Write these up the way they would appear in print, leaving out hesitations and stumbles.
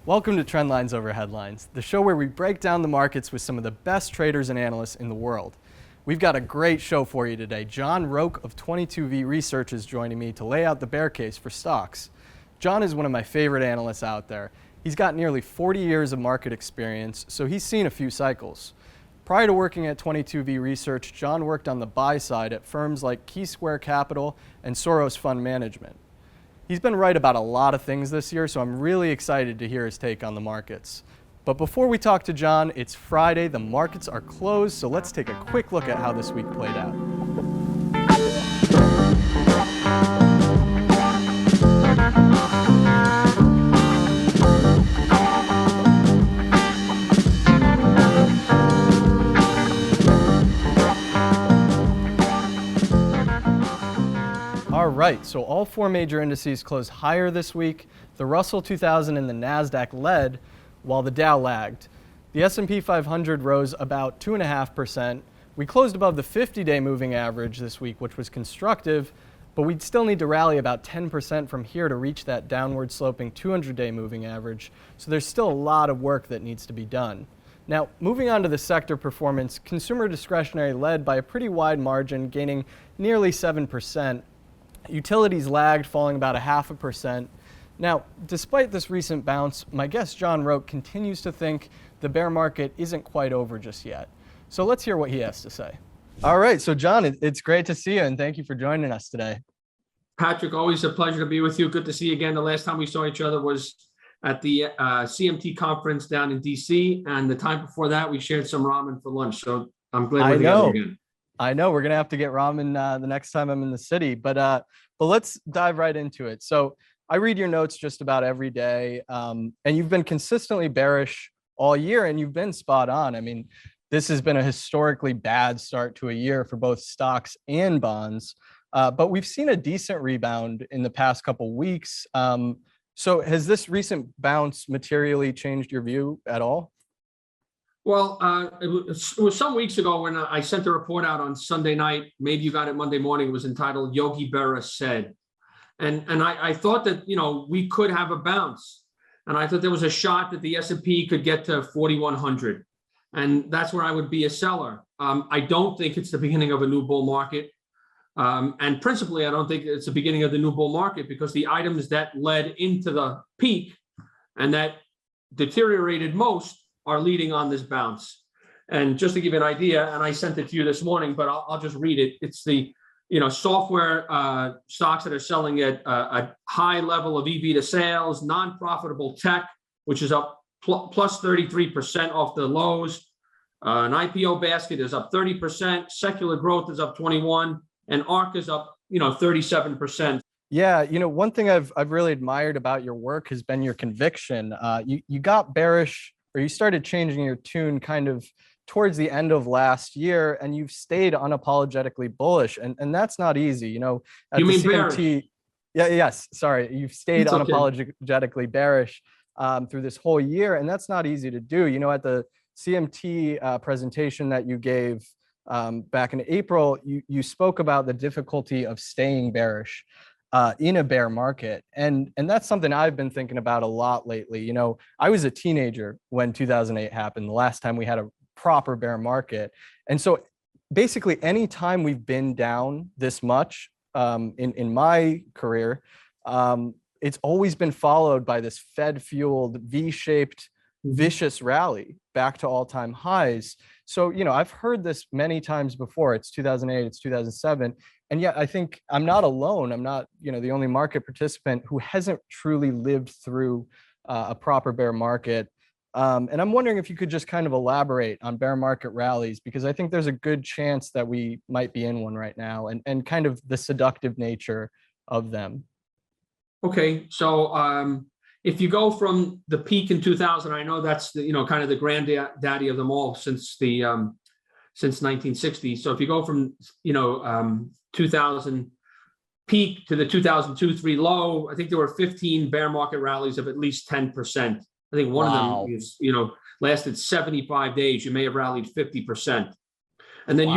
Welcome to Trendlines Over Headlines, the show where we break down the markets with some of the best traders and analysts in the world. We've got a great show for you today. John Roque of 22V Research is joining me to lay out the bear case for stocks. John is one of my favorite analysts out there. He's got nearly 40 years of market experience, so he's seen a few cycles. Prior to working at 22V Research, John worked on the buy side at firms like Key Square Capital and Soros Fund Management. He's been right about a lot of things this year, so I'm really excited to hear his take on the markets. But before we talk to John, it's Friday, the markets are closed, so let's take a quick look at how this week played out. All right, so all four major indices closed higher this week. The Russell 2000 and the NASDAQ led, while the Dow lagged. The S&P 500 rose about 2.5%. We closed above the 50-day moving average this week, which was constructive, but we'd still need to rally about 10% from here to reach that downward sloping 200-day moving average, so there's still a lot of work that needs to be done. Now, moving on to the sector performance, consumer discretionary led by a pretty wide margin, gaining nearly 7%. Utilities lagged, falling about 0.5%. Now, despite this recent bounce, my guest John Roque continues to think the bear market isn't quite over just yet. So let's hear what he has to say. All right, so John, it's great to see you, and thank you for joining us today. Patrick, always a pleasure to be with you. Good to see you again. The last time we saw each other was at the CMT conference down in DC, and the time before that, we shared some ramen for lunch. So I'm glad we're together again. I know we're gonna have to get ramen the next time I'm in the city, but let's dive right into it. So I read your notes just about every day, and you've been consistently bearish all year, and you've been spot on. I mean, this has been a historically bad start to a year for both stocks and bonds, but we've seen a decent rebound in the past couple weeks. So has this recent bounce materially changed your view at all? Well, it was some weeks ago when I sent a report out on Sunday night. Maybe you got it Monday morning. It was entitled "Yogi Berra Said," and I thought that we could have a bounce, and I thought there was a shot that the S&P could get to 4,100, and that's where I would be a seller. I don't think it's the beginning of a new bull market, and principally, I don't think it's the beginning of the new bull market because the items that led into the peak and that deteriorated most are leading on this bounce. And just to give you an idea, and I sent it to you this morning, but I'll just read it. It's the software stocks that are selling at a high level of EV to sales, non-profitable tech, which is up plus 33% off the lows. An IPO basket is up 30%. Secular growth is up 21%, and ARK is up 37%. Yeah, one thing I've really admired about your work has been your conviction. You got bearish, or you started changing your tune kind of towards the end of last year, and you've stayed unapologetically bullish, and that's not easy. At You the mean CMT, bearish? Yes, sorry, you've stayed It's okay. unapologetically bearish through this whole year, and that's not easy to do. At the CMT presentation that you gave back in April, you spoke about the difficulty of staying bearish in a bear market. And that's something I've been thinking about a lot lately. I was a teenager when 2008 happened, the last time we had a proper bear market. And so basically any time we've been down this much in my career, it's always been followed by this Fed-fueled V-shaped vicious rally back to all-time highs. So, I've heard this many times before. It's 2008, it's 2007. And yet I think I'm not alone. I'm not, the only market participant who hasn't truly lived through a proper bear market. And I'm wondering if you could just kind of elaborate on bear market rallies, because I think there's a good chance that we might be in one right now, and kind of the seductive nature of them. Okay, so if you go from the peak in 2000, I know that's the, kind of the granddaddy of them all since 1960. So if you go from 2000 peak to the 2002-3 low, I think there were 15 bear market rallies of at least 10%. I think one of them is, lasted 75 days. You may have rallied 50%. And then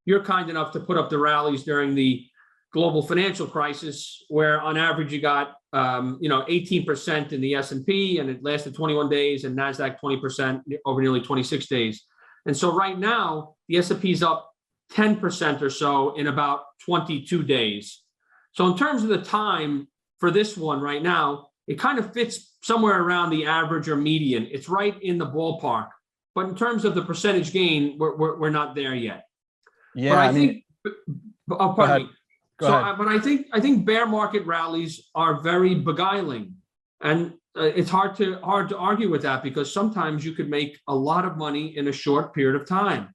you're kind enough to put up the rallies during the global financial crisis, where on average you got 18% in the S&P, and it lasted 21 days, and NASDAQ 20% over nearly 26 days. And so right now, the S&P is up 10% or so in about 22 days. So in terms of the time for this one right now, it kind of fits somewhere around the average or median. It's right in the ballpark. But in terms of the percentage gain, we're not there yet. Yeah, but I think, pardon me. But I think bear market rallies are very beguiling, and it's hard to argue with that, because sometimes you could make a lot of money in a short period of time.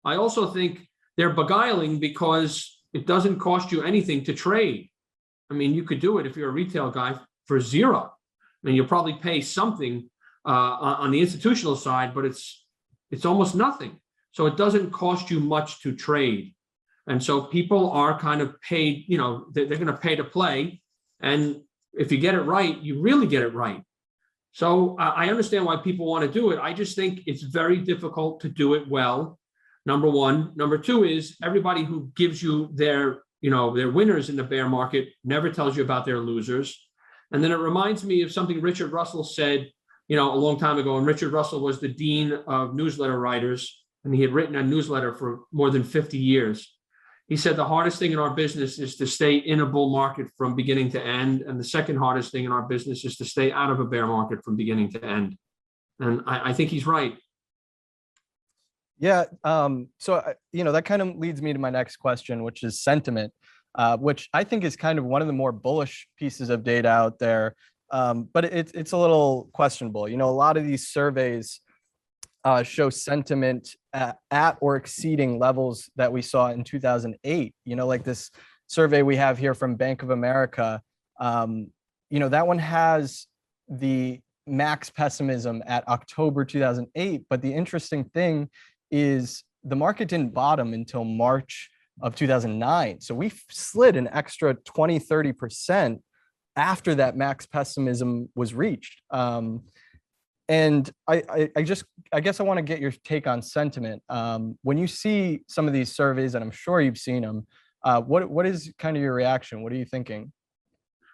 I also think they're beguiling because it doesn't cost you anything to trade. I mean, you could do it if you're a retail guy for zero. I mean, you'll probably pay something on the institutional side, but it's almost nothing. So it doesn't cost you much to trade. And so people are kind of paid, they're going to pay to play. And if you get it right, you really get it right. So I understand why people want to do it. I just think it's very difficult to do it well. Number one. Number two is everybody who gives you their winners in the bear market never tells you about their losers. And then it reminds me of something Richard Russell said, a long time ago. And Richard Russell was the dean of newsletter writers, and he had written a newsletter for more than 50 years. He said the hardest thing in our business is to stay in a bull market from beginning to end. And the second hardest thing in our business is to stay out of a bear market from beginning to end. And I think he's right. Yeah. So, that kind of leads me to my next question, which is sentiment, which I think is kind of one of the more bullish pieces of data out there. But it's a little questionable. A lot of these surveys show sentiment at or exceeding levels that we saw in 2008. Like this survey we have here from Bank of America, that one has the max pessimism at October 2008. But the interesting thing is the market didn't bottom until March of 2009. So we slid an extra 20-30% after that max pessimism was reached. And I guess I want to get your take on sentiment. When you see some of these surveys, and I'm sure you've seen them, what is kind of your reaction? What are you thinking?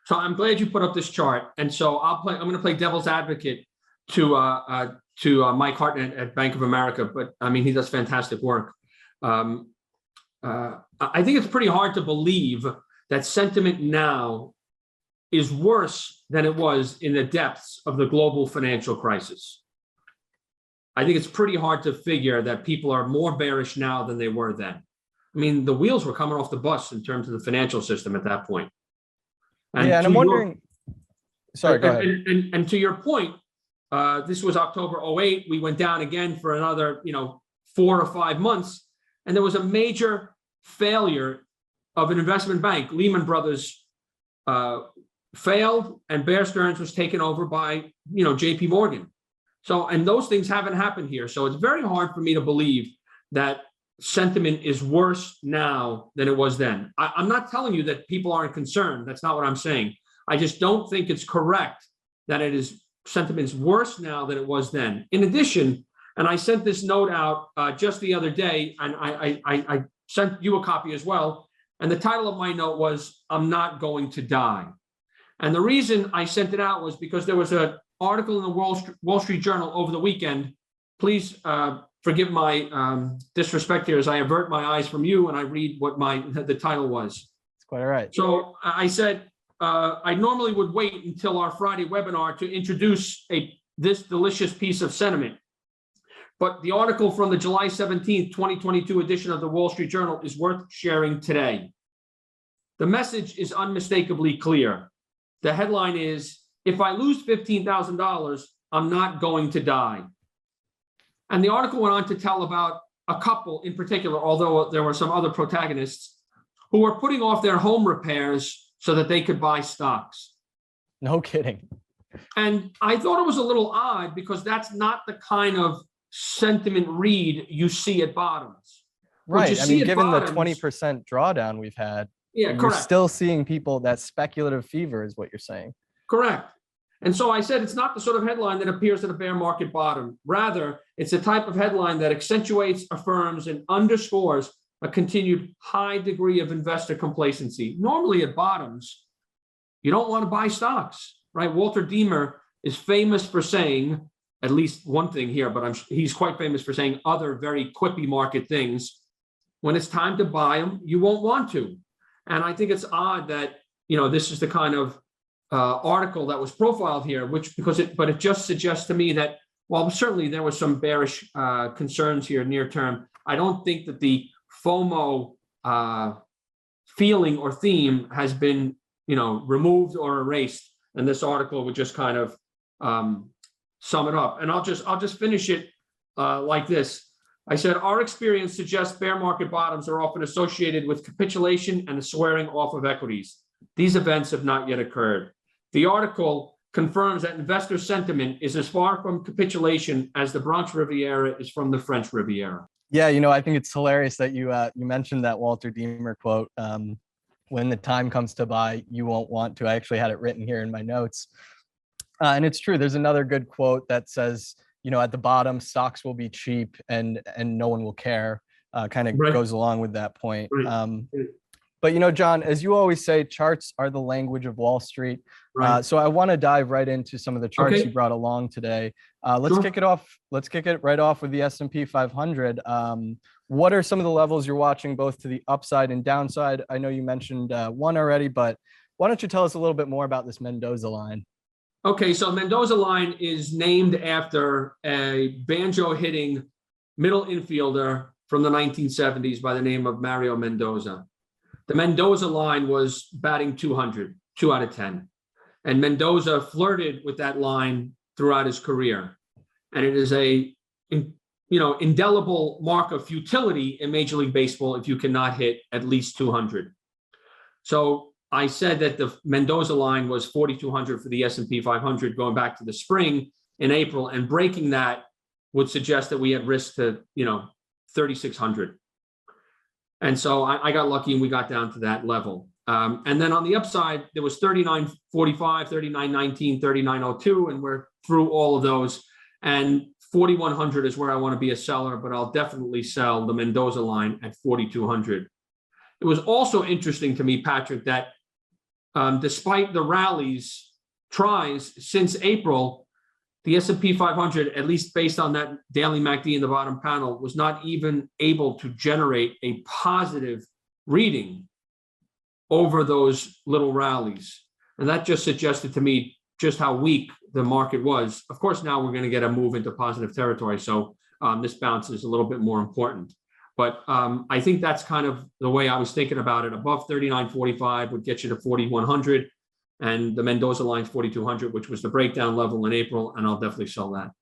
So I'm glad you put up this chart. And so I'm going to play devil's advocate to Mike Hartnett at Bank of America. But I mean, he does fantastic work. I think it's pretty hard to believe that sentiment now is worse than it was in the depths of the global financial crisis. I think it's pretty hard to figure that people are more bearish now than they were then. I mean, the wheels were coming off the bus in terms of the financial system at that point. And yeah, and I'm wondering, sorry, go ahead. And to your point, this was October 2008. We went down again for another, 4 or 5 months. And there was a major failure of an investment bank. Lehman Brothers failed, and Bear Stearns was taken over by, JP Morgan. So, and those things haven't happened here. So it's very hard for me to believe that sentiment is worse now than it was then. I'm not telling you that people aren't concerned. That's not what I'm saying. I just don't think it's correct that sentiment is worse now than it was then. In addition, and I sent this note out just the other day, and I sent you a copy as well. And the title of my note was, "I'm Not Going to Die." And the reason I sent it out was because there was an article in the Wall Street Journal over the weekend. Please forgive my disrespect here as I avert my eyes from you and I read what the title was. It's quite all right. So I said, I normally would wait until our Friday webinar to introduce this delicious piece of sentiment. But the article from the July 17th, 2022 edition of the Wall Street Journal is worth sharing today. The message is unmistakably clear. The headline is, "If I lose $15,000, I'm not going to die." And the article went on to tell about a couple in particular, although there were some other protagonists, who were putting off their home repairs so that they could buy stocks. No kidding. And I thought it was a little odd because that's not the kind of sentiment read you see at bottoms. Right. I mean, given the 20% drawdown we've had, you're still seeing people, that speculative fever is what you're saying. Correct. And so I said, it's not the sort of headline that appears at a bear market bottom. Rather, it's a type of headline that accentuates, affirms, and underscores a continued high degree of investor complacency. Normally at bottoms, you don't want to buy stocks, right? Walter Deemer is famous for saying, at least one thing here, but he's quite famous for saying other very quippy market things. When it's time to buy them, you won't want to. And I think it's odd that, this is the kind of article that was profiled here, but it just suggests to me that while certainly there was some bearish concerns here near term, I don't think that the FOMO feeling or theme has been, removed or erased. And this article would just kind of sum it up. And I'll just finish it like this. I said, our experience suggests bear market bottoms are often associated with capitulation and the swearing off of equities. These events have not yet occurred. The article confirms that investor sentiment is as far from capitulation as the Bronx Riviera is from the French Riviera. Yeah, I think it's hilarious that you mentioned that Walter Deemer quote. When the time comes to buy, you won't want to. I actually had it written here in my notes. And it's true. There's another good quote that says, at the bottom, stocks will be cheap and no one will care. Kind of goes along with that point. But, John, as you always say, charts are the language of Wall Street. So I want to dive right into some of the charts you brought along today. Let's kick it off. Let's kick it right off with the S&P 500. What are some of the levels you're watching both to the upside and downside? I know you mentioned one already, but why don't you tell us a little bit more about this Mendoza line? Okay, so Mendoza line is named after a banjo-hitting middle infielder from the 1970s by the name of Mario Mendoza. The Mendoza line was batting 200, 2 out of 10. And Mendoza flirted with that line throughout his career. And it is a, indelible mark of futility in Major League Baseball if you cannot hit at least 200. So I said that the Mendoza line was 4,200 for the S&P 500 going back to the spring in April, and breaking that would suggest that we had risk to, 3,600. And so I got lucky and we got down to that level. And then on the upside, there was 39.45, 39.19, 39.02, and we're through all of those. And 4,100 is where I want to be a seller, but I'll definitely sell the Mendoza line at 4,200. It was also interesting to me, Patrick, that despite the rallies tries since April, the S&P 500, at least based on that daily MACD in the bottom panel, was not even able to generate a positive reading over those little rallies. And that just suggested to me just how weak the market was. Of course, now we're going to get a move into positive territory. So this bounce is a little bit more important. But I think that's kind of the way I was thinking about it. Above 39.45 would get you to 4,100. And the Mendoza line 4,200, which was the breakdown level in April. And I'll definitely sell that.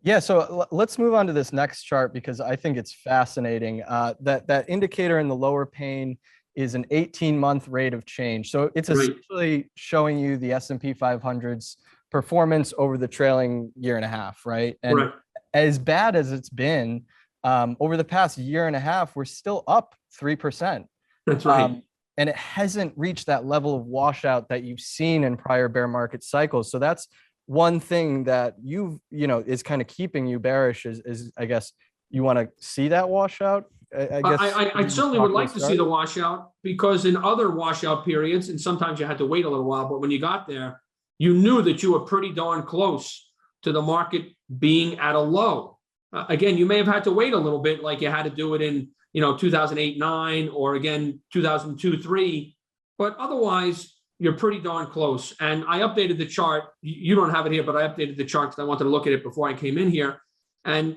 Yeah, so let's move on to this next chart because I think it's fascinating. That indicator in the lower pane is an 18-month rate of change. So it's essentially showing you the S&P 500's performance over the trailing year and a half, right? And as bad as it's been, over the past year and a half, we're still up 3%. That's right. And it hasn't reached that level of washout that you've seen in prior bear market cycles. So that's one thing that is kind of keeping you bearish is I guess you want to see that washout. I certainly would like to see the washout, because in other washout periods, and sometimes you had to wait a little while, but when you got there, you knew that you were pretty darn close to the market being at a low. Again, you may have had to wait a little bit, like you had to do it in 2008-9 or again 2002-3, but otherwise you're pretty darn close. And I updated the chart. You don't have it here, but I updated the chart because I wanted to look at it before I came in here. And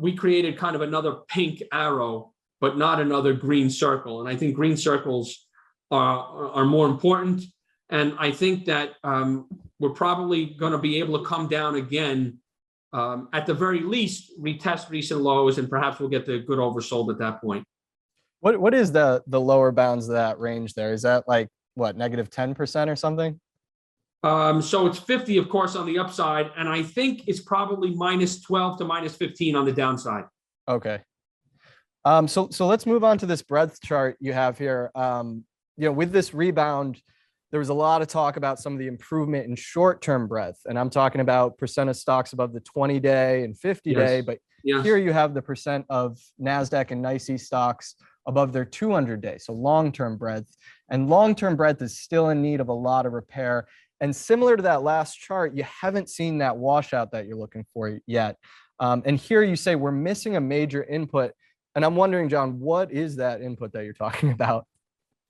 we created kind of another pink arrow, but not another green circle. And I think green circles are more important. And I think that we're probably going to be able to come down again. At the very least, retest recent lows, and perhaps we'll get the good oversold at that point. What is the lower bounds of that range there? Is that like what, negative 10% or something? So it's 50, of course, on the upside, and I think it's probably minus 12 to minus 15 on the downside. Okay. So let's move on to this breadth chart you have here. With this rebound, there was a lot of talk about some of the improvement in short-term breadth. And I'm talking about percent of stocks above the 20-day and 50-day, Yes. but Yes. here you have the percent of NASDAQ and NYSE stocks above their 200-day, so long-term breadth. And long-term breadth is still in need of a lot of repair. And similar to that last chart, you haven't seen that washout that you're looking for yet. And here you say we're missing a major input. And I'm wondering, John, what is that input that you're talking about?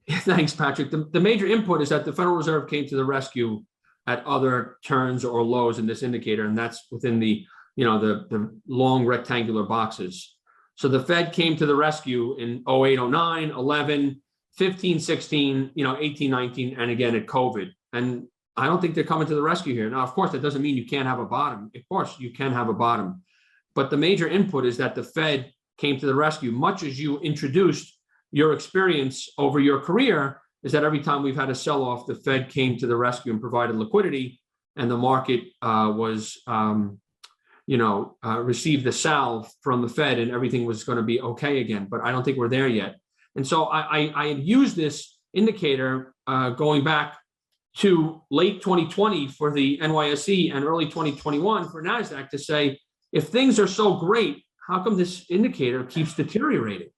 Thanks, Patrick. The major input is that the Federal Reserve came to the rescue at other turns or lows in this indicator, and that's within the long rectangular boxes. So the Fed came to the rescue in 08, 09, 11, 15, 16, 18, 19, and again at COVID. And I don't think they're coming to the rescue here. Now, of course, that doesn't mean you can't have a bottom. Of course, you can have a bottom. But the major input is that the Fed came to the rescue, much as you introduced your experience over your career, is that every time we've had a sell-off, the Fed came to the rescue and provided liquidity, and the market received the salve from the Fed, and everything was going to be okay again. But I don't think we're there yet. And so I had used this indicator going back to late 2020 for the NYSE and early 2021 for NASDAQ to say, if things are so great, how come this indicator keeps deteriorating?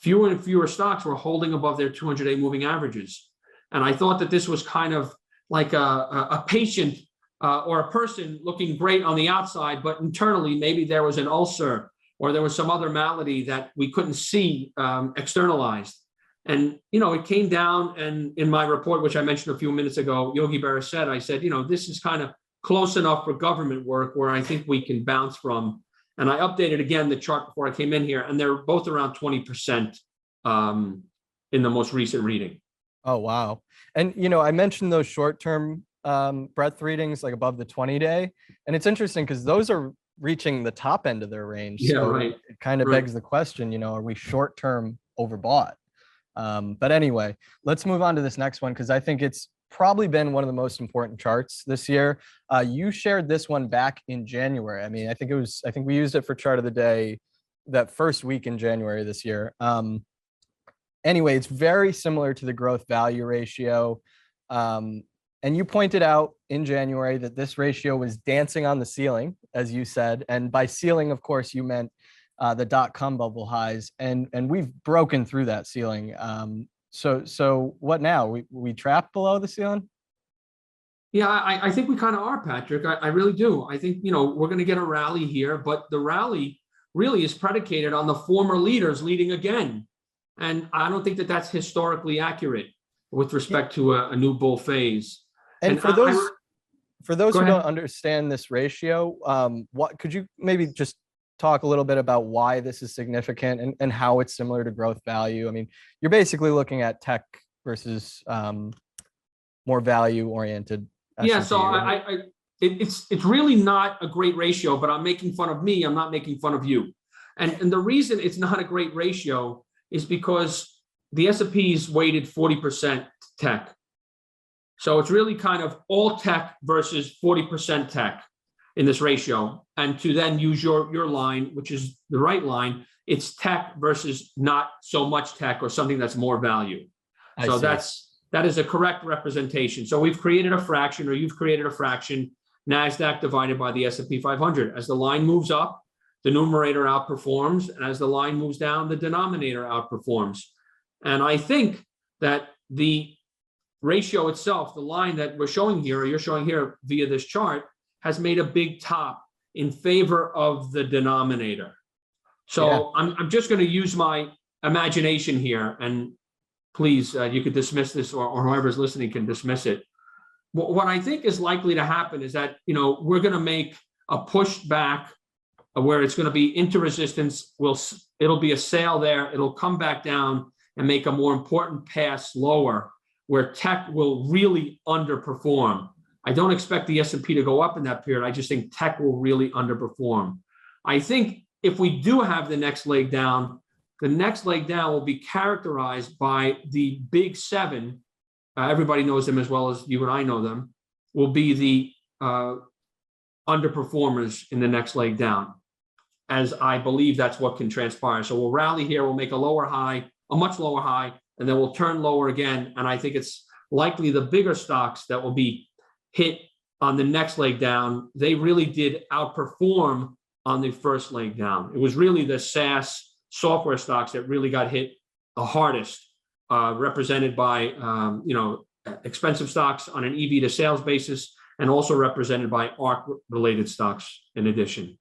Fewer and fewer stocks were holding above their 200-day moving averages. And I thought that this was kind of like a patient or a person looking great on the outside, but internally, maybe there was an ulcer or there was some other malady that we couldn't see externalized. And, it came down, and in my report, which I mentioned a few minutes ago, Yogi Berra said, I said, this is kind of close enough for government work where I think we can bounce from. And I updated again the chart before I came in here, and they're both around 20% in the most recent reading. Oh, wow. And, I mentioned those short-term breadth readings, like above the 20-day. And it's interesting because those are reaching the top end of their range. Yeah, so right. It kind of begs the question, are we short-term overbought? But anyway, let's move on to this next one, because I think it's probably been one of the most important charts this year. You shared this one back in January. I mean, I think we used it for chart of the day that first week in January this year. Anyway, it's very similar to the growth value ratio. And you pointed out in January that this ratio was dancing on the ceiling, as you said. And by ceiling, of course, you meant the dot-com bubble highs. And we've broken through that ceiling. So what now? We trapped below the ceiling? Yeah, I think we kind of are, Patrick. I really do. I think, we're going to get a rally here, but the rally really is predicated on the former leaders leading again. And I don't think that that's historically accurate with respect to a new bull phase. And for those who ahead. don't understand this ratio, what could you maybe just talk a little bit about why this is significant and how it's similar to growth value? I mean, you're basically looking at tech versus more value oriented. Yeah, so it's really not a great ratio, but I'm making fun of me. I'm not making fun of you. And the reason it's not a great ratio is because the S&P is weighted 40% tech. So it's really kind of all tech versus 40% tech in this ratio. And to then use your line, which is the right line, it's tech versus not so much tech or something that's more value. So that is a correct representation. So we've created a fraction, or you've created a fraction, NASDAQ divided by the S&P 500. As the line moves up, the numerator outperforms. And as the line moves down, the denominator outperforms. And I think that the ratio itself, the line that we're showing here, or you're showing here via this chart, has made a big top in favor of the denominator. So yeah. I'm just going to use my imagination here, and please, you could dismiss this, or whoever's listening can dismiss it. What I think is likely to happen is that, we're going to make a push back where it's going to be into resistance. It'll be a sale there. It'll come back down and make a more important pass lower, where tech will really underperform. I don't expect the S&P to go up in that period. I just think tech will really underperform. I think if we do have the next leg down will be characterized by the big seven. Everybody knows them as well as you and I know them, will be the underperformers in the next leg down, as I believe that's what can transpire. So we'll rally here, we'll make a much lower high, and then we'll turn lower again. And I think it's likely the bigger stocks that will be hit on the next leg down, they really did outperform on the first leg down. It was really the SaaS software stocks that really got hit the hardest, represented by expensive stocks on an EV to sales basis, and also represented by ARC related stocks in addition.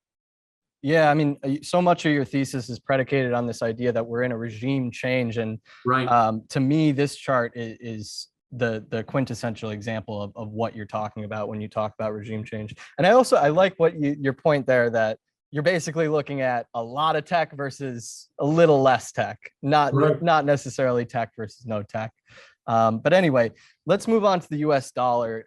Yeah, I mean, so much of your thesis is predicated on this idea that we're in a regime change, and right. to me, this chart is the quintessential example of what you're talking about when you talk about regime change. And I like what your point there, that you're basically looking at a lot of tech versus a little less tech, not necessarily tech versus no tech. But anyway, let's move on to the US dollar.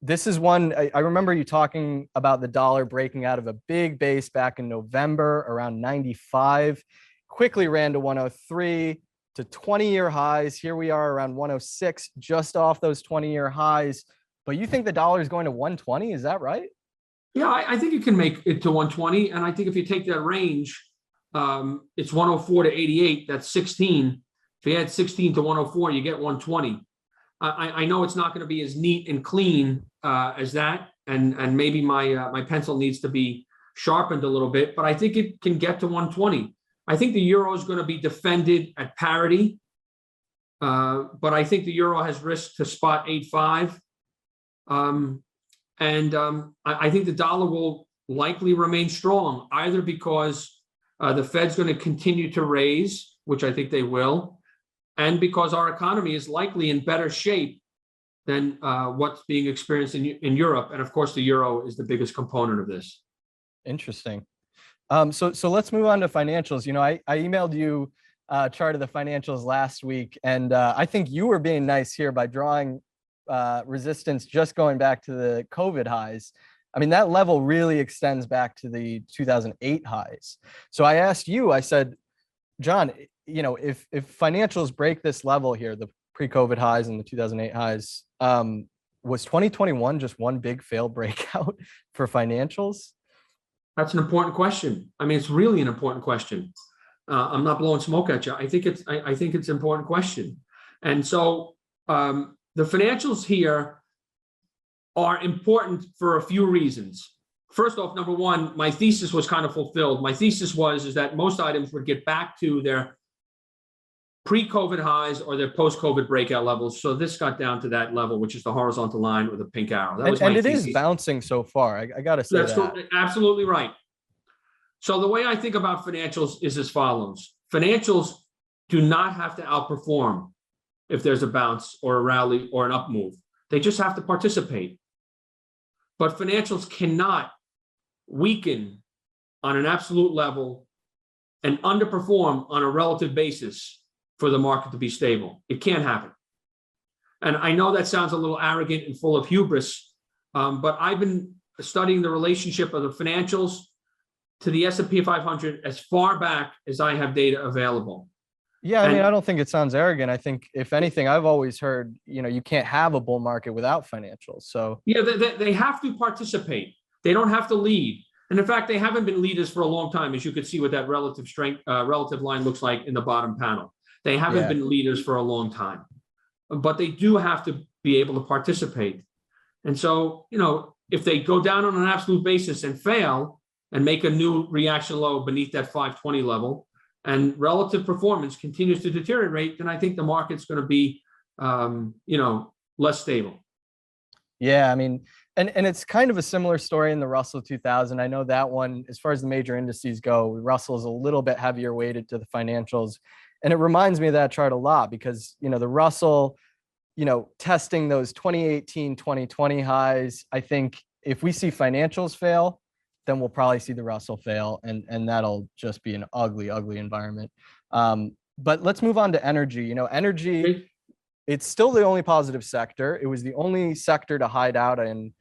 This is one, I remember you talking about the dollar breaking out of a big base back in November around 95, quickly ran to 103 to 20-year highs. Here we are around 106, just off those 20-year highs. But you think the dollar is going to 120? Is that right? Yeah, I think you can make it to 120. And I think if you take that range, it's 104 to 88, that's 16. If you add 16 to 104, you get 120. I know it's not going to be as neat and clean as that, and maybe my pencil needs to be sharpened a little bit, but I think it can get to 120. I think the euro is going to be defended at parity, but I think the euro has risk to spot 8.5. I think the dollar will likely remain strong, either because the Fed's going to continue to raise, which I think they will, and because our economy is likely in better shape than what's being experienced in Europe. And of course, the euro is the biggest component of this. Interesting. So let's move on to financials. You know, I emailed you a chart of the financials last week, and I think you were being nice here by drawing resistance just going back to the COVID highs. I mean, that level really extends back to the 2008 highs. So I asked you, I said, John, you know, if financials break this level here, the pre-COVID highs and the 2008 highs, was 2021 just one big failed breakout for financials? That's an important question. I mean, it's really an important question. I'm not blowing smoke at you. I think it's an important question. And so the financials here are important for a few reasons. First off, number one, my thesis was kind of fulfilled. My thesis is that most items would get back to their pre-COVID highs or their post-COVID breakout levels. So this got down to that level, which is the horizontal line with a pink arrow. That was my thesis. And it is bouncing so far. I got to say that's absolutely right. So the way I think about financials is as follows. Financials do not have to outperform if there's a bounce or a rally or an up move. They just have to participate. But financials cannot weaken on an absolute level and underperform on a relative basis for the market to be stable. It can't happen. And I know that sounds a little arrogant and full of hubris, but I've been studying the relationship of the financials to the S&P 500 as far back as I have data available. Yeah, I mean, I don't think it sounds arrogant. I think, if anything, I've always heard, you know, you can't have a bull market without financials. So yeah, they have to participate. They don't have to lead. And in fact, they haven't been leaders for a long time, as you could see what that relative strength, relative line looks like in the bottom panel. They haven't been leaders for a long time, but they do have to be able to participate. And so, you know, if they go down on an absolute basis and fail and make a new reaction low beneath that 520 level, and relative performance continues to deteriorate, then I think the market's going to be, you know, less stable. Yeah, I mean, and it's kind of a similar story in the Russell 2000. I know that one, as far as the major indices go, Russell is a little bit heavier weighted to the financials. And it reminds me of that chart a lot because, you know, the Russell, you know, testing those 2018, 2020 highs, I think if we see financials fail, then we'll probably see the Russell fail, and that'll just be an ugly, ugly environment. But let's move on to energy. You know, energy, it's still the only positive sector. It was the only sector to hide out in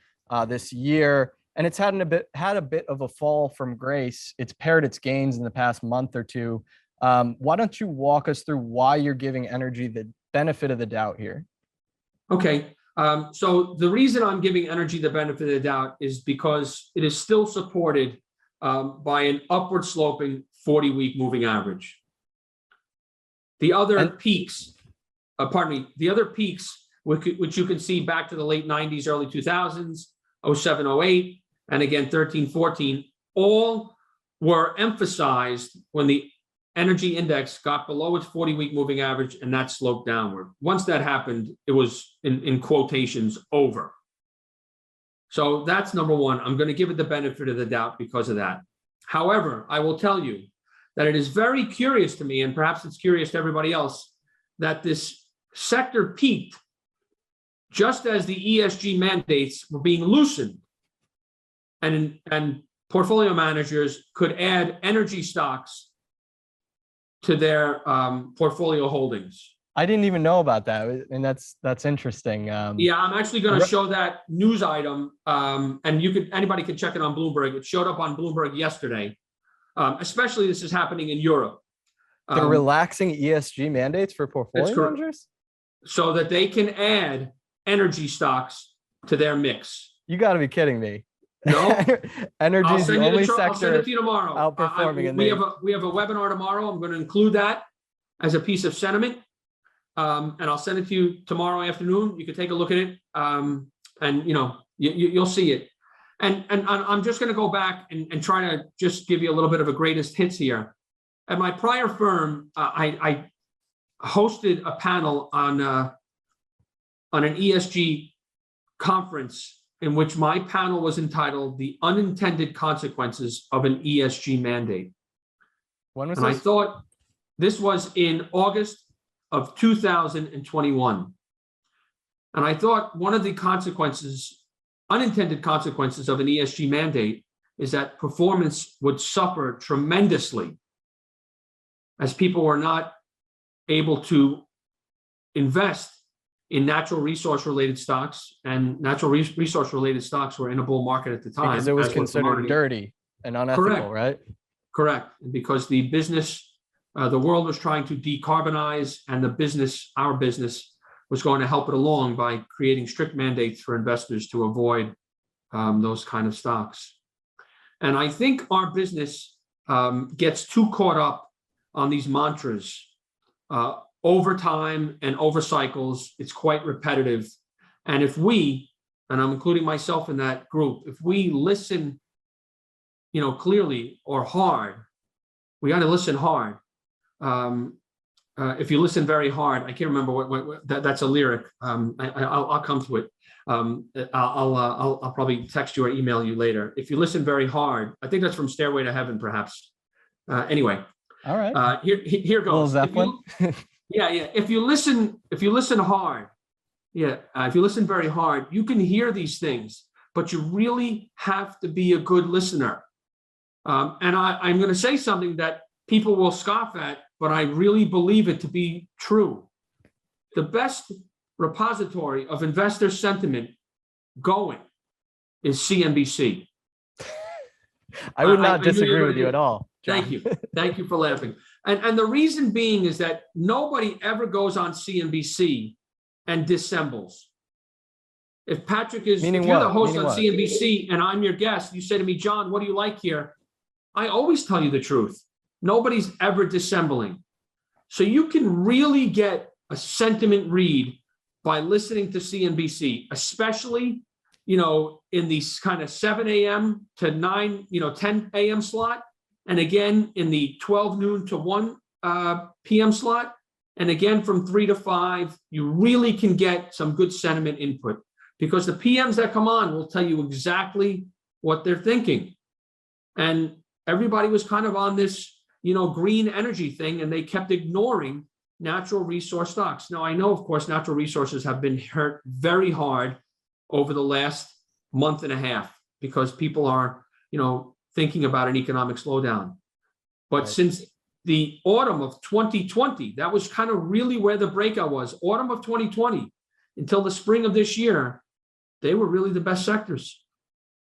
this year, and it's had a bit of a fall from grace. It's paired its gains in the past month or two. Why don't you walk us through why you're giving energy the benefit of the doubt here? Okay. So the reason I'm giving energy the benefit of the doubt is because it is still supported by an upward sloping 40-week moving average. The other peaks which you can see back to the late 90s, early 2000s, 07, 08, and again 13, 14, all were emphasized when the energy index got below its 40-week moving average, and that sloped downward. Once that happened, it was, in quotations, over. So that's number one. I'm going to give it the benefit of the doubt because of that. However, I will tell you that it is very curious to me, and perhaps it's curious to everybody else, that this sector peaked just as the ESG mandates were being loosened, and portfolio managers could add energy stocks to their portfolio holdings. I didn't even know about that, and that's interesting. Yeah, I'm actually going to show that news item, and anybody can check it on Bloomberg. It showed up on Bloomberg yesterday. Especially this is happening in Europe. They're relaxing ESG mandates for portfolio managers, so that they can add energy stocks to their mix. You got to be kidding me. No, energy is the only sector I'll send it to you tomorrow. Outperforming. We have a webinar tomorrow. I'm going to include that as a piece of sentiment. And I'll send it to you tomorrow afternoon. You can take a look at it, and you'll see it. And I'm just going to go back and try to just give you a little bit of a greatest hits here. At my prior firm, I hosted a panel on an ESG conference in which my panel was entitled "The Unintended Consequences of an ESG Mandate." When was this? And I thought this was in August of 2021. And I thought one of the unintended consequences of an ESG mandate is that performance would suffer tremendously as people were not able to invest in natural resource related stocks, and natural resource related stocks were in a bull market at the time. Because it was considered dirty and unethical. Correct. Right? Correct. Because the world was trying to decarbonize, and our business was going to help it along by creating strict mandates for investors to avoid those kind of stocks. And I think our business gets too caught up on these mantras over time and over cycles. It's quite repetitive. And if we, and I'm including myself in that group, if we listen, clearly or hard, we got to listen hard. If you listen very hard, I can't remember what that's a lyric. I'll come to it. I'll probably text you or email you later. If you listen very hard, I think that's from Stairway to Heaven, perhaps. Anyway. All right. Here goes. If you listen hard, if you listen very hard, you can hear these things, but you really have to be a good listener. And I'm going to say something that people will scoff at, but I really believe it to be true. The best repository of investor sentiment going is CNBC. I would not disagree with you at all, John. Thank you. Thank you for laughing. And the reason being is that nobody ever goes on CNBC and dissembles. If Patrick is, if you're the host on CNBC and I'm your guest, you say to me, John, what do you like here? I always tell you the truth. Nobody's ever dissembling. So you can really get a sentiment read by listening to CNBC, especially, in these kind of 7 a.m. to 10 a.m. slot. And again, in the 12 noon to 1 p.m. slot. And again, from 3 to 5, you really can get some good sentiment input, because the PMs that come on will tell you exactly what they're thinking. And everybody was kind of on this, green energy thing, and they kept ignoring natural resource stocks. Now, I know, of course, natural resources have been hurt very hard over the last month and a half because people are, thinking about an economic slowdown. But right. Since the autumn of 2020, that was kind of really where the breakout was. Autumn of 2020 until the spring of this year, they were really the best sectors.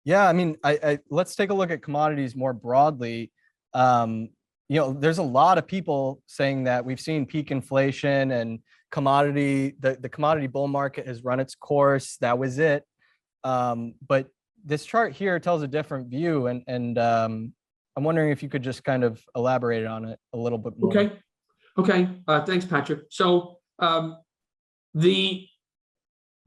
Yeah, I mean, let's take a look at commodities more broadly. There's a lot of people saying that we've seen peak inflation and the commodity bull market has run its course. That was it. But this chart here tells a different view, and I'm wondering if you could just kind of elaborate on it a little bit more. Okay. Thanks, Patrick. So the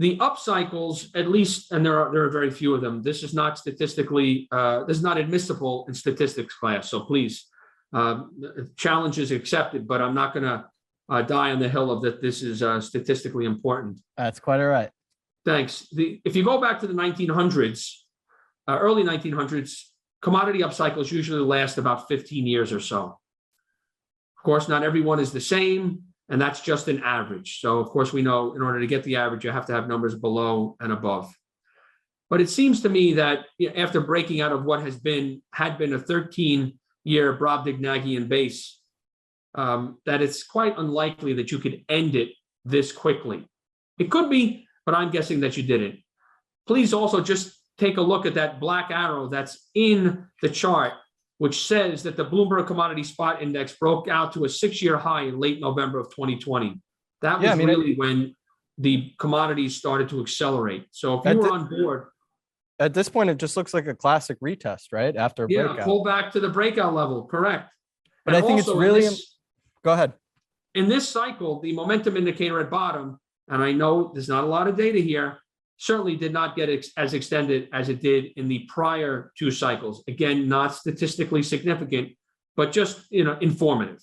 The up cycles, at least, and there are very few of them. This is not statistically, this is not admissible in statistics class. So please, challenge is accepted, but I'm not going to die on the hill of that. This is statistically important. That's quite all right. Thanks. If you go back to the 1900s, early 1900s, commodity up cycles usually last about 15 years or so. Of course, not everyone is the same, and that's just an average. So, of course, we know in order to get the average, you have to have numbers below and above. But it seems to me that after breaking out of what had been a 13-year Brobdingnagian base, that it's quite unlikely that you could end it this quickly. It could be, but I'm guessing that you didn't. Please also just take a look at that black arrow that's in the chart, which says that the Bloomberg Commodity Spot Index broke out to a 6-year high in late November of 2020. That was really when the commodities started to accelerate. So if you were on board. At this point, it just looks like a classic retest, right? After a breakout. Pull back to the breakout level, correct. But I think it's really, go ahead. In this cycle, the momentum indicator at bottom, and I know there's not a lot of data here, certainly did not get as extended as it did in the prior two cycles. Again, not statistically significant, but just, informative.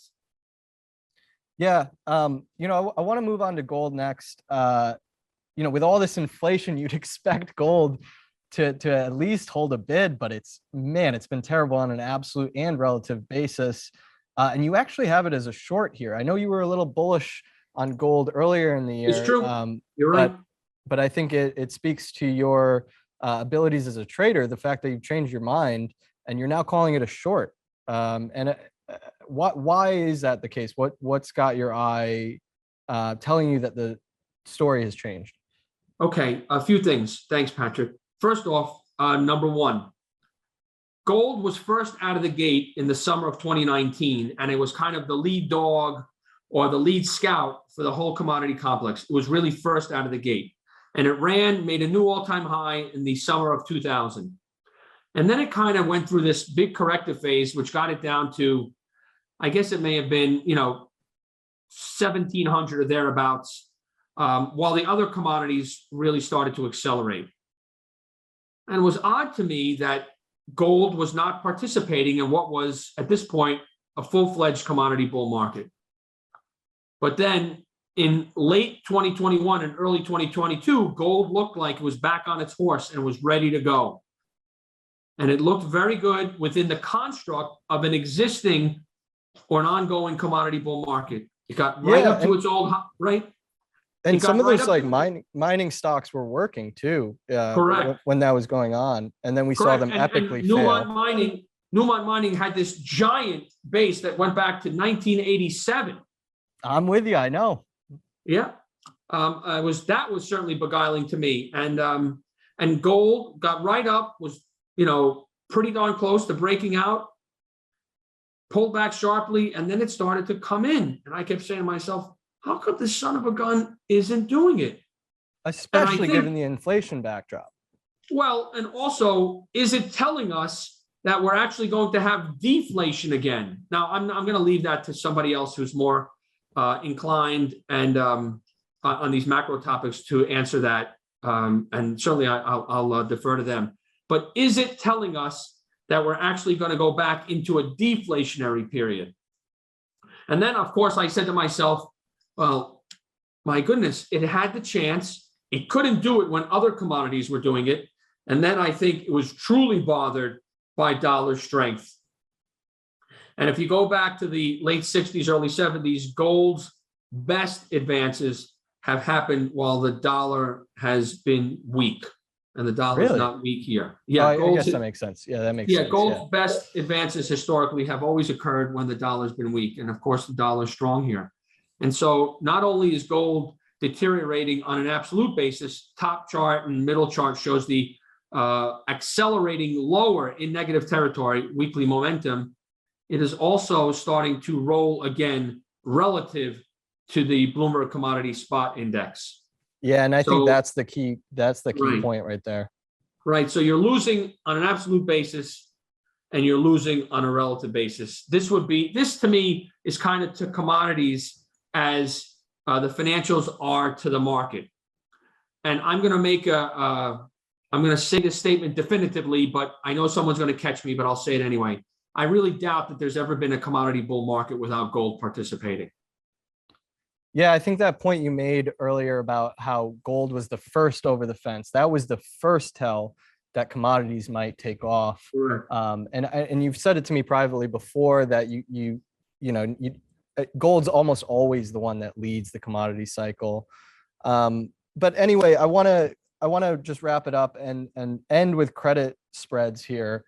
Yeah. I want to move on to gold next. With all this inflation, you'd expect gold to at least hold a bid, but it's been terrible on an absolute and relative basis. And you actually have it as a short here. I know you were a little bullish on gold earlier in the year. It's true. You're right. But I think it speaks to your abilities as a trader, the fact that you've changed your mind and you're now calling it a short. Why is that the case? What's got your eye telling you that the story has changed? Okay, a few things. Thanks, Patrick. First off, number one, gold was first out of the gate in the summer of 2019, and it was kind of the lead dog or the lead scout for the whole commodity complex. It was really first out of the gate. And it made a new all-time high in the summer of 2000. And then it kind of went through this big corrective phase, which got it down to, I guess it may have been, 1,700 or thereabouts, while the other commodities really started to accelerate. And it was odd to me that gold was not participating in what was, at this point, a full-fledged commodity bull market. But then in late 2021 and early 2022, gold looked like it was back on its horse and was ready to go. And it looked very good within the construct of an existing or an ongoing commodity bull market. It got right up to its old, right? And some of those mining stocks were working too. Correct. When that was going on. And then we saw them epically fail. Newmont Mining had this giant base that went back to 1987. I'm with you, I know. Yeah, that was certainly beguiling to me, and gold got right up, was pretty darn close to breaking out, pulled back sharply, and then it started to come in, and I kept saying to myself, how come this son of a gun isn't doing it? Especially given the inflation backdrop. Well, and also, is it telling us that we're actually going to have deflation again? Now, I'm going to leave that to somebody else who's more inclined and on these macro topics to answer that, and certainly I'll defer to them. But is it telling us that we're actually going to go back into a deflationary period? And then, of course, I said to myself, well, my goodness, it had the chance. It couldn't do it when other commodities were doing it. And then I think it was truly bothered by dollar strength. And if you go back to the late 60s, early 70s, gold's best advances have happened while the dollar has been weak. And the dollar is not weak here. Yeah, I guess that makes sense. Yeah, that makes sense. Gold's best advances historically have always occurred when the dollar's been weak. And of course, the dollar is strong here. And so not only is gold deteriorating on an absolute basis, top chart and middle chart shows the accelerating lower in negative territory, weekly momentum. It is also starting to roll again relative to the Bloomberg Commodity Spot Index. Yeah, and I think that's the key. That's the key point right there. Right. So you're losing on an absolute basis, and you're losing on a relative basis. This to me is kind of to commodities as the financials are to the market. and I'm going to make I'm going to say this statement definitively, but I know someone's going to catch me, but I'll say it anyway. I really doubt that there's ever been a commodity bull market without gold participating. Yeah, I think that point you made earlier about how gold was the first over the fence, that was the first tell that commodities might take off. Sure. And you've said it to me privately before that gold's almost always the one that leads the commodity cycle. But anyway, I want to just wrap it up and end with credit spreads here.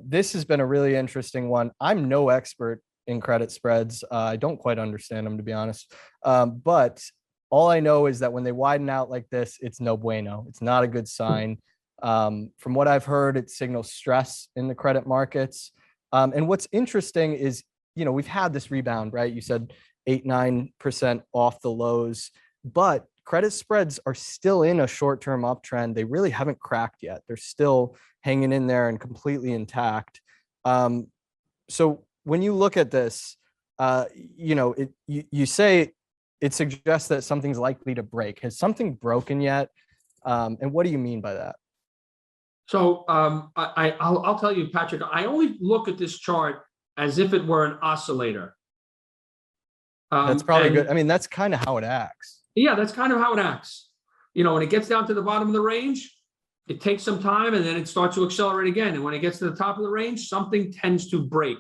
This has been a really interesting one. I'm no expert in credit spreads. I don't quite understand them, to be honest. But all I know is that when they widen out like this, it's no bueno. It's not a good sign. From what I've heard, it signals stress in the credit markets. And what's interesting is, we've had this rebound, right? You said 8-9% off the lows, but credit spreads are still in a short-term uptrend. They really haven't cracked yet. They're still hanging in there and completely intact. So when you look at this, you say it suggests that something's likely to break. Has something broken yet? And what do you mean by that? So I'll tell you, Patrick, I only look at this chart as if it were an oscillator. That's probably good. I mean, that's kind of how it acts. Yeah, that's kind of how it acts. When it gets down to the bottom of the range, it takes some time and then it starts to accelerate again. And when it gets to the top of the range, something tends to break.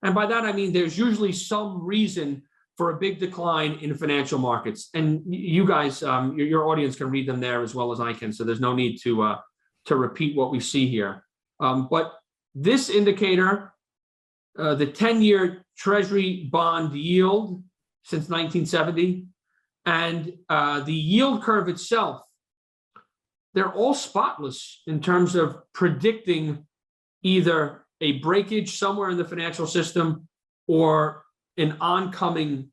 And by that, I mean, there's usually some reason for a big decline in financial markets. And you guys, your audience can read them there as well as I can. So there's no need to repeat what we see here. But this indicator, the 10-year Treasury bond yield since 1970, and the yield curve itself, they're all spotless in terms of predicting either a breakage somewhere in the financial system or an oncoming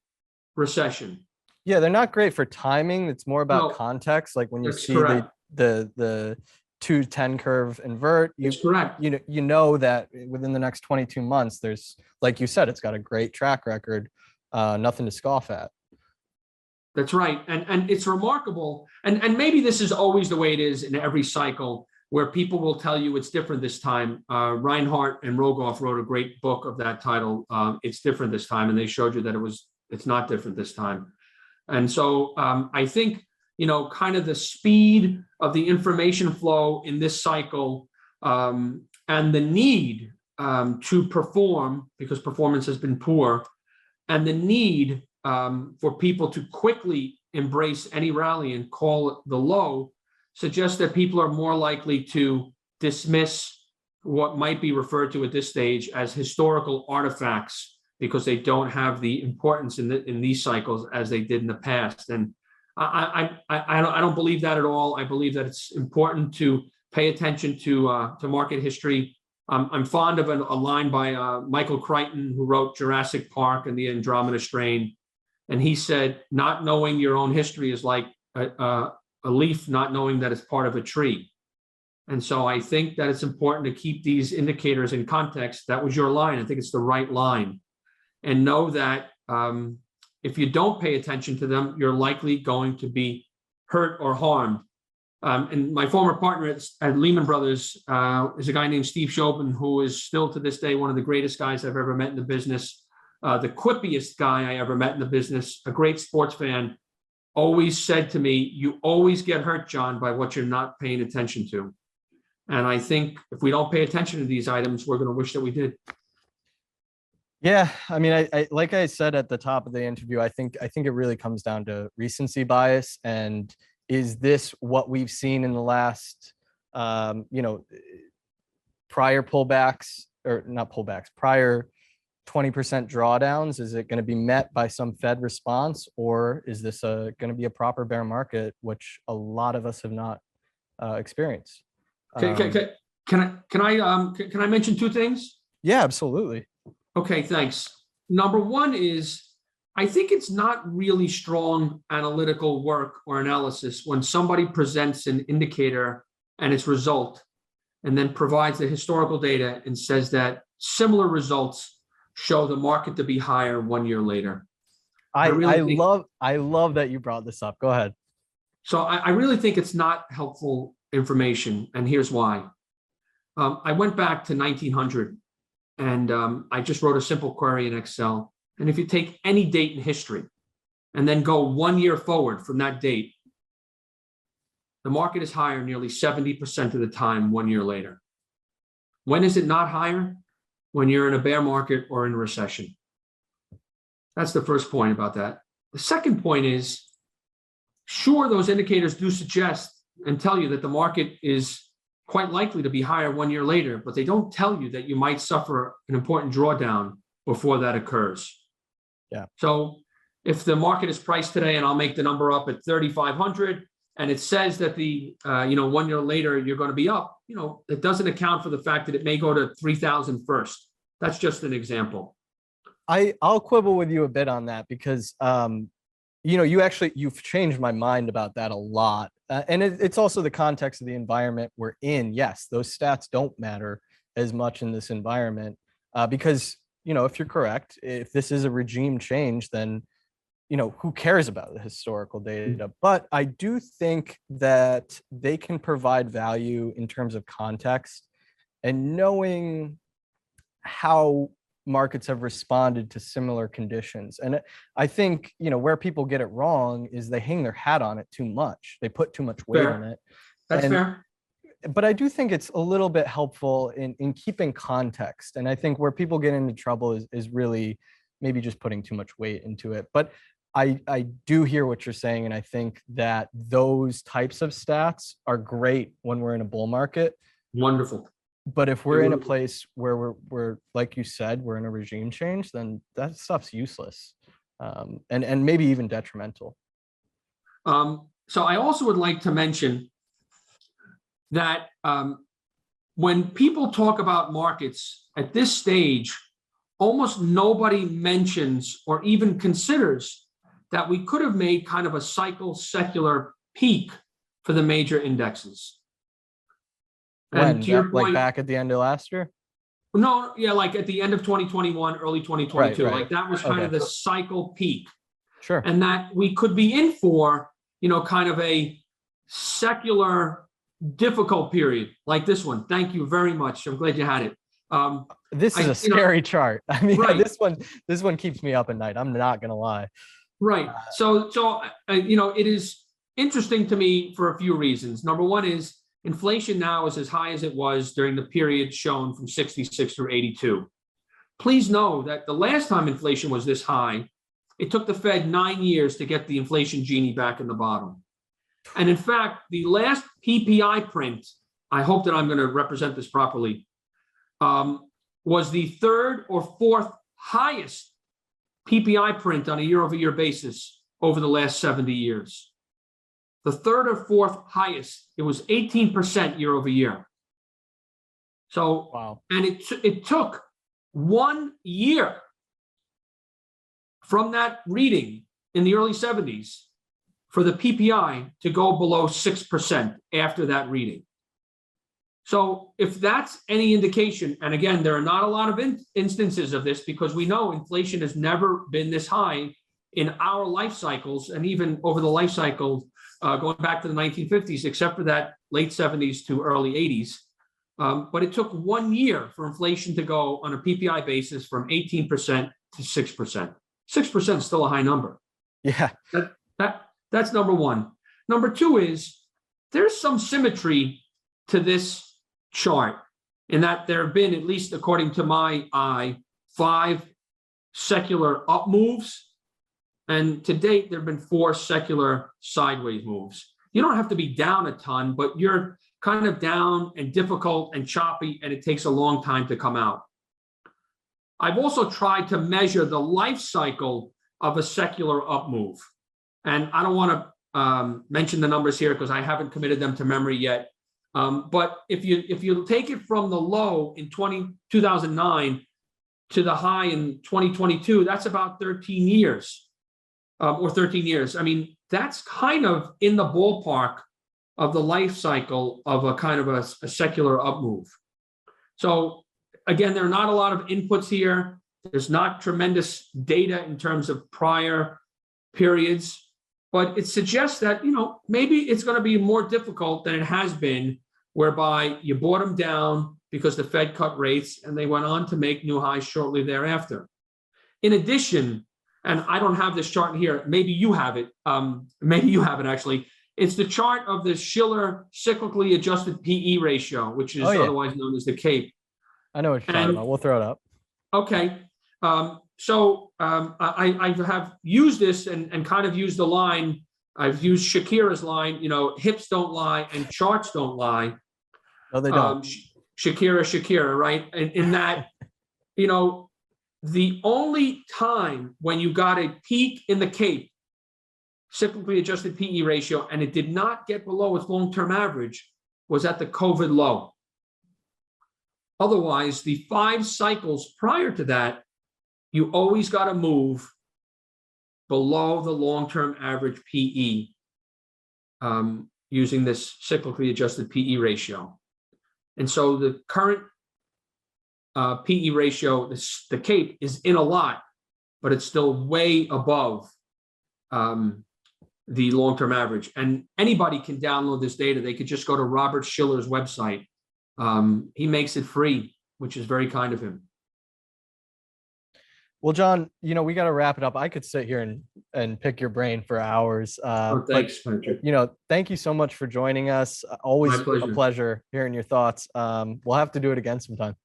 recession. Yeah, they're not great for timing. It's more about context. Like when you see the 2-10 curve invert, That's correct. You know that within the next 22 months, there's, like you said, it's got a great track record, nothing to scoff at. That's right. And it's remarkable. And maybe this is always the way it is in every cycle, where people will tell you it's different this time. Reinhardt and Rogoff wrote a great book of that title, It's Different This Time, and they showed you that it's not different this time. And so I think, kind of the speed of the information flow in this cycle, and the need to perform, because performance has been poor, and the need for people to quickly embrace any rally and call it the low, suggests that people are more likely to dismiss what might be referred to at this stage as historical artifacts, because they don't have the importance in these cycles as they did in the past. And I don't believe that at all. I believe that it's important to pay attention to market history. I'm fond of a line by Michael Crichton, who wrote Jurassic Park and the Andromeda Strain. And he said, not knowing your own history is like a leaf not knowing that it's part of a tree. And so I think that it's important to keep these indicators in context. That was your line. I think it's the right line. And know that if you don't pay attention to them, you're likely going to be hurt or harmed. And my former partner at Lehman Brothers is a guy named Steve Shobin, who is still to this day one of the greatest guys I've ever met in the business, the quippiest guy I ever met in the business, a great sports fan. Always said to me, you always get hurt, John, by what you're not paying attention to. And I think if we don't pay attention to these items, we're going to wish that we did. Yeah, I mean, I like I said at the top of the interview, I think it really comes down to recency bias. And is this what we've seen in the last, prior pullbacks, or not pullbacks, prior 20% drawdowns? Is it going to be met by some Fed response, or is this going to be a proper bear market, which a lot of us have not experienced? Can I mention two things? Yeah, absolutely. Okay, thanks. Number one is, I think it's not really strong analytical work or analysis when somebody presents an indicator and its result, and then provides the historical data and says that similar results show the market to be higher 1 year later. I love that you brought this up. Go ahead. So I really think it's not helpful information, and here's why. I went back to 1900, and I just wrote a simple query in Excel. And if you take any date in history and then go 1 year forward from that date, the market is higher nearly 70% of the time 1 year later. When is it not higher? When you're in a bear market or in a recession. That's the first point about that. The second point is, sure, those indicators do suggest and tell you that the market is quite likely to be higher 1 year later, but they don't tell you that you might suffer an important drawdown before that occurs. Yeah. So if the market is priced today, and I'll make the number up at 3,500, and it says that the 1 year later you're going to be up, it doesn't account for the fact that it may go to 3,000 first. That's just an example. I'll quibble with you a bit on that because you've changed my mind about that a lot. And it's also the context of the environment we're in. Yes, those stats don't matter as much in this environment because, if you're correct, if this is a regime change, then, who cares about the historical data? But I do think that they can provide value in terms of context and knowing how markets have responded to similar conditions. And I think, where people get it wrong is they hang their hat on it too much. They put too much weight on it. That's fair. But I do think it's a little bit helpful in keeping context. And I think where people get into trouble is really maybe just putting too much weight into it. But I do hear what you're saying. And I think that those types of stats are great when we're in a bull market. Wonderful. But if we're in a place where we're like you said, we're in a regime change, then that stuff's useless and maybe even detrimental. So I also would like to mention that when people talk about markets at this stage, almost nobody mentions or even considers that we could have made kind of a secular peak for the major indexes. And to your point, like back at the end of last year? No, yeah, like at the end of 2021, early 2022, right. Like that was kind of the cycle peak. Sure. And that we could be in for, kind of a secular difficult period like this one. Thank you very much. I'm glad you had it. This is a scary chart. I mean, right. this one keeps me up at night. I'm not going to lie. Right. So it is interesting to me for a few reasons. Number one is, inflation now is as high as it was during the period shown from 66 through 82. Please know that the last time inflation was this high, it took the Fed 9 years to get the inflation genie back in the bottle. And in fact, the last PPI print, I hope that I'm going to represent this properly, was the third or fourth highest PPI print on a year-over-year basis over the last 70 years. The third or fourth highest, it was 18% year over year. So, wow. And it took 1 year from that reading in the early 70s for the PPI to go below 6% after that reading. So if that's any indication, and again, there are not a lot of instances of this because we know inflation has never been this high in our life cycles and even over the life cycle going back to the 1950s, except for that late 70s to early 80s. But it took 1 year for inflation to go on a PPI basis from 18% to 6%. 6% is still a high number. Yeah. That's number one. Number two is there's some symmetry to this chart in that there have been, at least according to my eye, 5 secular up moves. And to date, there have been 4 secular sideways moves. You don't have to be down a ton, but you're kind of down and difficult and choppy, and it takes a long time to come out. I've also tried to measure the life cycle of a secular up move. And I don't want to mention the numbers here because I haven't committed them to memory yet. But if you take it from the low in 2009 to the high in 2022, that's about 13 years. Or 13 years. I mean, that's kind of in the ballpark of the life cycle of a kind of a secular up move. So again, there are not a lot of inputs here. There's not tremendous data in terms of prior periods. but it suggests that, maybe it's going to be more difficult than it has been, whereby you brought them down because the Fed cut rates and they went on to make new highs shortly thereafter. In addition, and I don't have this chart here, maybe you have it. Maybe you have it actually. It's the chart of the Shiller cyclically adjusted PE ratio, which is otherwise known as the CAPE. I know what you're talking about. We'll throw it up. Okay. I have used this and kind of used the line. I've used Shakira's line, hips don't lie and charts don't lie. No, they don't. Shakira, right? In that, the only time when you got a peak in the CAPE, cyclically adjusted PE ratio, and it did not get below its long-term average, was at the COVID low. Otherwise, the 5 cycles prior to that, you always got to move below the long-term average PE using this cyclically adjusted PE ratio. And so the current PE ratio, the CAPE, is in a lot, but it's still way above the long-term average. And anybody can download this data. They could just go to Robert Shiller's website. He makes it free, which is very kind of him. Well, John, we got to wrap it up. I could sit here and pick your brain for hours. Thanks, Patrick. Thank you so much for joining us. Always My pleasure. a pleasure hearing your thoughts. We'll have to do it again sometime.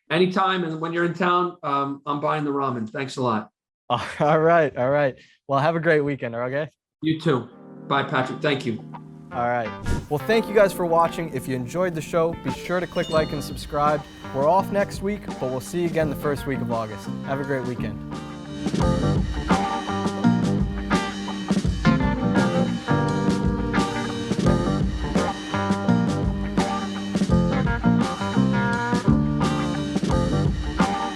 Anytime. And when you're in town, I'm buying the ramen. Thanks a lot. All right. Well, have a great weekend. Okay. You too. Bye, Patrick. Thank you. All right. Well, thank you guys for watching. If you enjoyed the show, be sure to click like and subscribe. We're off next week, but we'll see you again the first week of August. Have a great weekend.